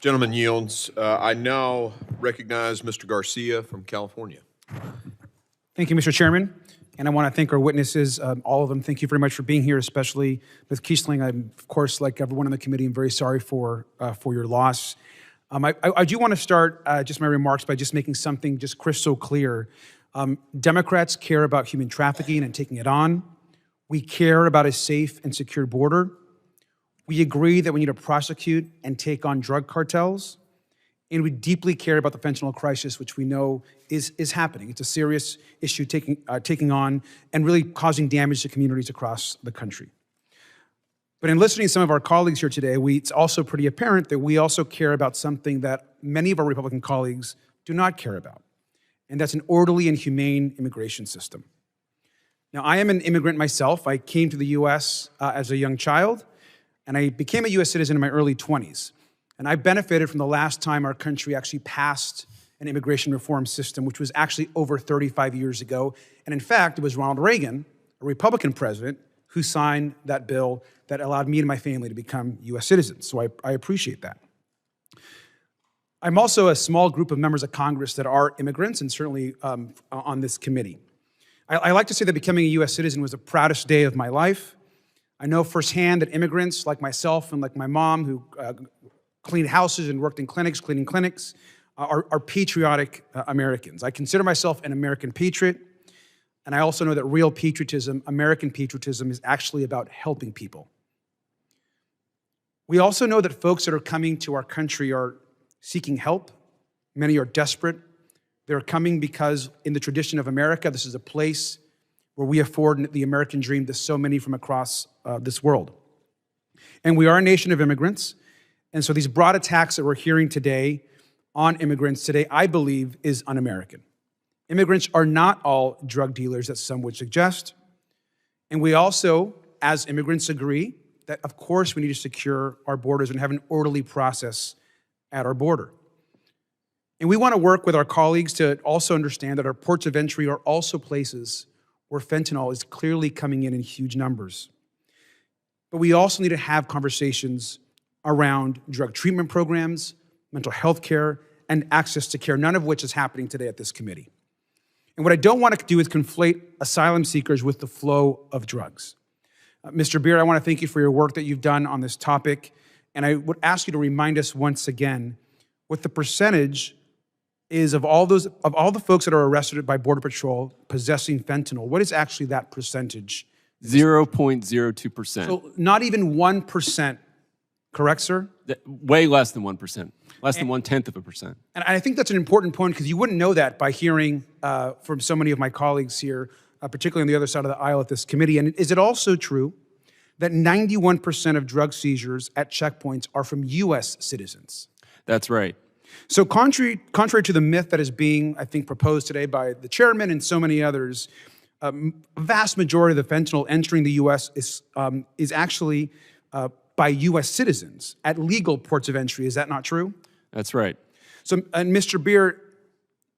Gentleman yields. I now recognize Mr. Garcia from California. Thank you, Mr. Chairman. And I want to thank our witnesses, all of them. Thank you very much for being here, especially Ms. Kiesling. I'm, of course, like everyone on the committee, I'm very sorry for your loss. I do want to start just my remarks by just making something just crystal clear. Democrats care about human trafficking and taking it on. We care about a safe and secure border. We agree that we need to prosecute and take on drug cartels. And we deeply care about the fentanyl crisis, which we know is happening. It's a serious issue taking on and really causing damage to communities across the country. But in listening to some of our colleagues here today, it's also pretty apparent that we also care about something that many of our Republican colleagues do not care about, and that's an orderly and humane immigration system. Now, I am an immigrant myself. I came to the U.S. As a young child, and I became a U.S. citizen in my early 20s. And I benefited from the last time our country actually passed an immigration reform system, which was actually over 35 years ago. And in fact, it was Ronald Reagan, a Republican president, who signed that bill that allowed me and my family to become U.S. citizens. So I appreciate that. I'm also a small group of members of Congress that are immigrants, and certainly on this committee. I like to say that becoming a U.S. citizen was the proudest day of my life. I know firsthand that immigrants like myself and like my mom, who cleaned houses and worked in clinics, cleaning clinics, are patriotic Americans. I consider myself an American patriot, and I also know that real patriotism, American patriotism, is actually about helping people. We also know that folks that are coming to our country are seeking help. Many are desperate. They're coming because in the tradition of America, this is a place where we afford the American dream to so many from across this world. And we are a nation of immigrants. And so these broad attacks that we're hearing today on immigrants today, I believe, is un-American. Immigrants are not all drug dealers, as some would suggest. And we also, as immigrants, agree that, of course, we need to secure our borders and have an orderly process at our border. And we want to work with our colleagues to also understand that our ports of entry are also places where fentanyl is clearly coming in huge numbers. But we also need to have conversations around drug treatment programs, mental health care, and access to care, none of which is happening today at this committee. And what I don't want to do is conflate asylum seekers with the flow of drugs. Mr. Beer, I want to thank you for your work that you've done on this topic, and I would ask you to remind us once again what the percentage is of all the folks that are arrested by Border Patrol possessing fentanyl. What is actually that percentage? 0.02%. So not even 1%. Correct, sir? Way less than 1%, less than 0.1%. And I think that's an important point because you wouldn't know that by hearing from so many of my colleagues here, particularly on the other side of the aisle at this committee. And is it also true that 91% of drug seizures at checkpoints are from U.S. citizens? That's right. So contrary to the myth that is being, I think, proposed today by the chairman and so many others, a vast majority of the fentanyl entering the U.S. is actually by U.S. citizens at legal ports of entry. Is that not true? That's right. So, and Mr. Beer,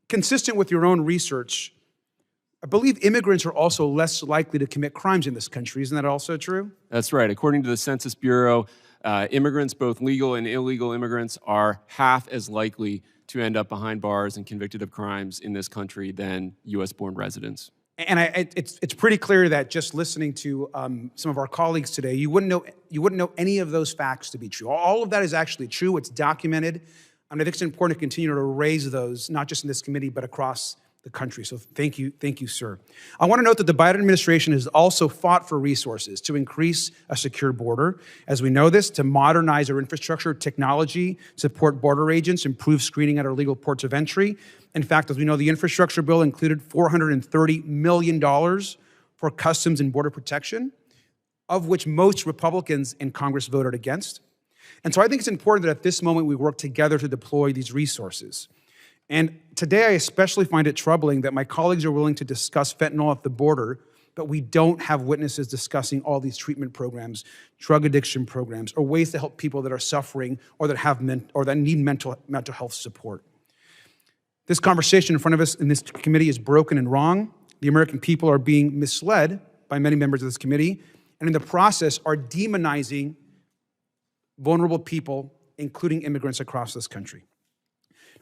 consistent with your own research, I believe immigrants are also less likely to commit crimes in this country. Isn't that also true? That's right. According to the Census Bureau, immigrants, both legal and illegal immigrants, are half as likely to end up behind bars and convicted of crimes in this country than U.S.-born residents. And it's pretty clear that just listening to some of our colleagues today, you wouldn't know any of those facts to be true. All of that is actually true. It's documented. And I think it's important to continue to raise those, not just in this committee, but across the country. So thank you, sir. I want to note that the Biden administration has also fought for resources to increase a secure border. As we know this, to modernize our infrastructure, technology, support border agents, improve screening at our legal ports of entry. In fact, as we know, the infrastructure bill included $430 million for customs and border protection, of which most Republicans in Congress voted against. And so I think it's important that at this moment we work together to deploy these resources. And today I especially find it troubling that my colleagues are willing to discuss fentanyl at the border, but we don't have witnesses discussing all these treatment programs, drug addiction programs, or ways to help people that are suffering or that need mental health support. This conversation in front of us in this committee is broken and wrong. The American people are being misled by many members of this committee, and in the process are demonizing vulnerable people including immigrants across this country.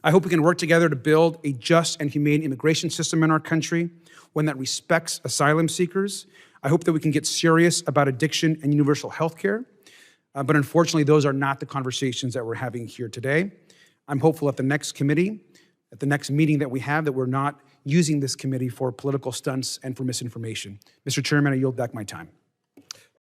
I hope we can work together to build a just and humane immigration system in our country, one that respects asylum seekers. I hope that we can get serious about addiction and universal health care. But unfortunately, those are not the conversations that we're having here today. I'm hopeful at the next committee, at the next meeting that we have, that we're not using this committee for political stunts and for misinformation. Mr. Chairman, I yield back my time.